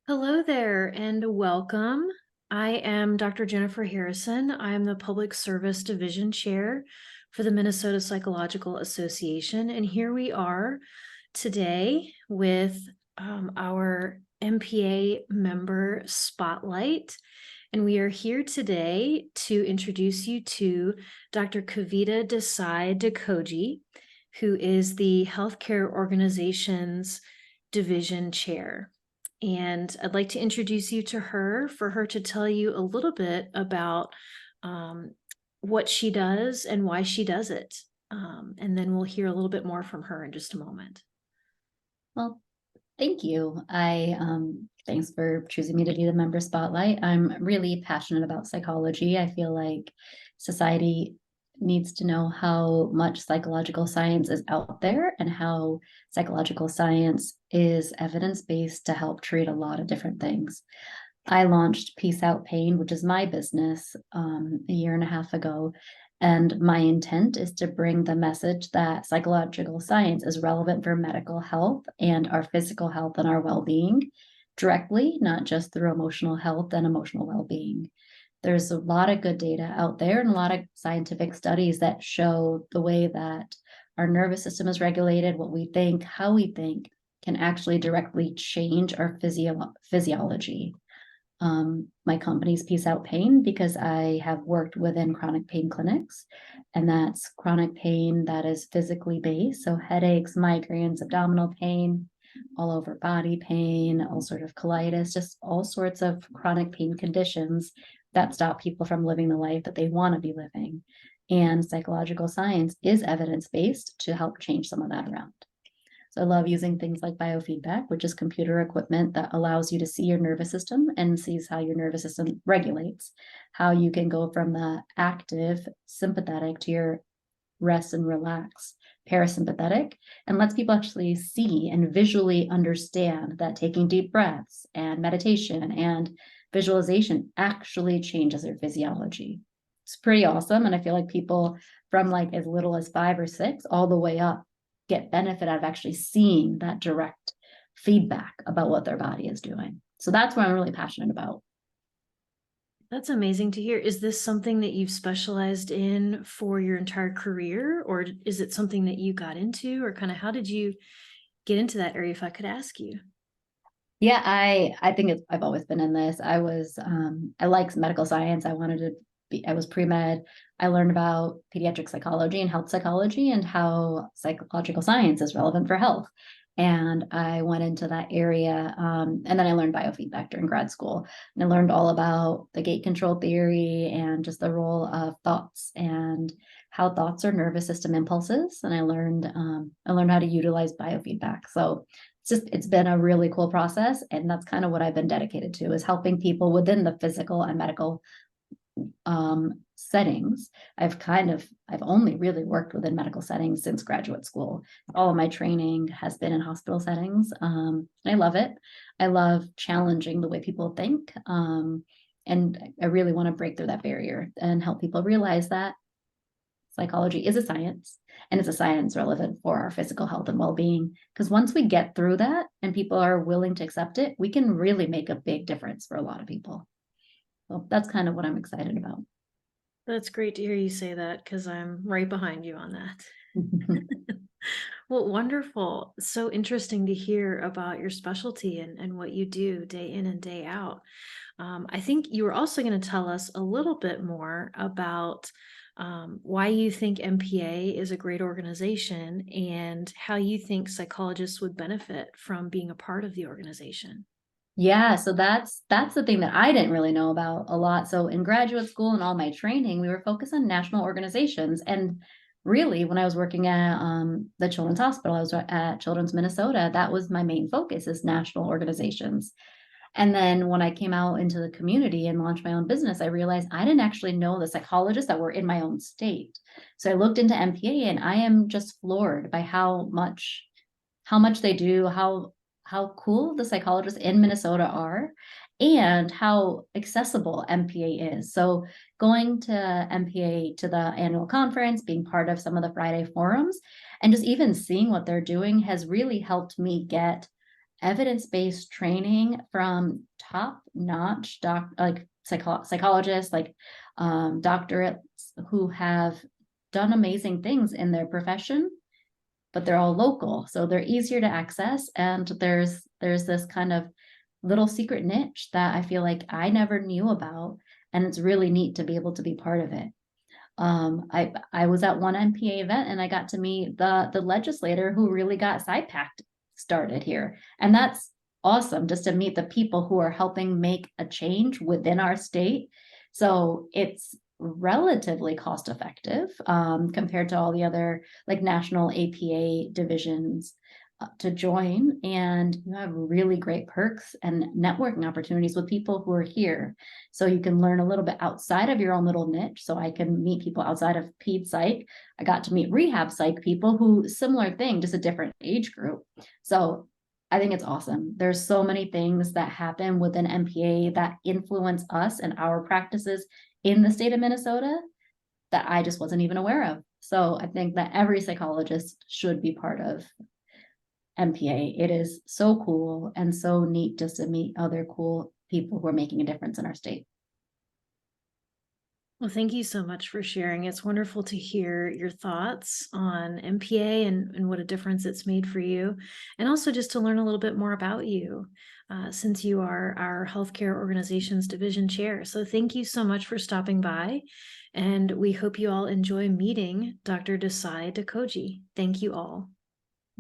Hello there and welcome. I am Dr. Jennifer Harrison. I am the Public Service Division Chair for the Minnesota Psychological Association. And here we are today with our MPA member spotlight. And we are here today to introduce you to Dr. Kavita Desai Dakoji, who is the Healthcare Organization's Division Chair. And I'd like to introduce you to her for her to tell you a little bit about what she does and why she does it. And then we'll hear a little bit more from her in just a moment. Well, thank you. Thanks for choosing me to do the member spotlight. I'm really passionate about psychology. I feel like society needs to know how much psychological science is out there and how psychological science is evidence-based to help treat a lot of different things. I launched Peace Out Pain, which is my business, a year and a half ago. And my intent is to bring the message that psychological science is relevant for medical health and our physical health and our well-being directly, not just through emotional health and emotional well-being. There's a lot of good data out there and a lot of scientific studies that show the way that our nervous system is regulated, what we think, how we think, can actually directly change our physiology. My company's Peace Out Pain because I have worked within chronic pain clinics, and that's chronic pain that is physically based. So headaches, migraines, abdominal pain, all over body pain, all sort of colitis, just all sorts of chronic pain conditions that stop people from living the life that they want to be living. And psychological science is evidence-based to help change some of that around. So I love using things like biofeedback, which is computer equipment that allows you to see your nervous system and sees how your nervous system regulates, how you can go from the active sympathetic to your rest and relax parasympathetic, and lets people actually see and visually understand that taking deep breaths and meditation and visualization actually changes their physiology. It's pretty awesome. And I feel like people from like as little as 5 or 6 all the way up get benefit out of actually seeing that direct feedback about what their body is doing. So that's what I'm really passionate about. That's amazing to hear. Is this something that you've specialized in for your entire career, or is it something that you got into, or kind of how did you get into that area, if I could ask you? Yeah, I think I've always been in this. I like medical science. I was pre-med. I learned about pediatric psychology and health psychology and how psychological science is relevant for health. And I went into that area. And then I learned biofeedback during grad school. And I learned all about the gate control theory and just the role of thoughts and how thoughts are nervous system impulses. And I learned how to utilize biofeedback. So it's been a really cool process, and that's kind of what I've been dedicated to, is helping people within the physical and medical settings. I've only really worked within medical settings since graduate school. All of my training has been in hospital settings. I love it. I love challenging the way people think. And I really want to break through that barrier and help people realize that psychology is a science, and it's a science relevant for our physical health and well-being. Because once we get through that and people are willing to accept it, we can really make a big difference for a lot of people. So that's kind of what I'm excited about. That's great to hear you say that, because I'm right behind you on that. Well, wonderful. So interesting to hear about your specialty and what you do day in and day out. I think you were also going to tell us a little bit more about why you think MPA is a great organization and how you think psychologists would benefit from being a part of the organization. Yeah, so that's the thing that I didn't really know about a lot. So in graduate school and all my training, we were focused on national organizations. And really, when I was working at the Children's Hospital, I was at Children's Minnesota, that was my main focus, is national organizations. And then when I came out into the community and launched my own business, I realized I didn't actually know the psychologists that were in my own state. So I looked into MPA, and I am just floored by how much they do, how cool the psychologists in Minnesota are, and how accessible MPA is. So going to MPA, to the annual conference, being part of some of the Friday forums, and just even seeing what they're doing has really helped me get evidence-based training from top-notch psychologists, like doctorates who have done amazing things in their profession, but they're all local, so they're easier to access. And there's this kind of little secret niche that I feel like I never knew about, and it's really neat to be able to be part of it. I was at one MPA event and I got to meet the legislator who really got SIPAC started here, and that's awesome, just to meet the people who are helping make a change within our state. So it's relatively cost effective compared to all the other like national APA divisions to join, and you have really great perks and networking opportunities with people who are here. So you can learn a little bit outside of your own little niche. So I can meet people outside of ped psych. I got to meet rehab psych people who, similar thing, just a different age group. So I think it's awesome. There's so many things that happen within MPA that influence us and our practices in the state of Minnesota that I just wasn't even aware of. So I think that every psychologist should be part of MPA. It is so cool and so neat just to meet other cool people who are making a difference in our state. Well, thank you so much for sharing. It's wonderful to hear your thoughts on MPA and what a difference it's made for you. And also just to learn a little bit more about you, since you are our healthcare organization's division chair. So thank you so much for stopping by. And we hope you all enjoy meeting Dr. Desai Dakoji. Thank you all.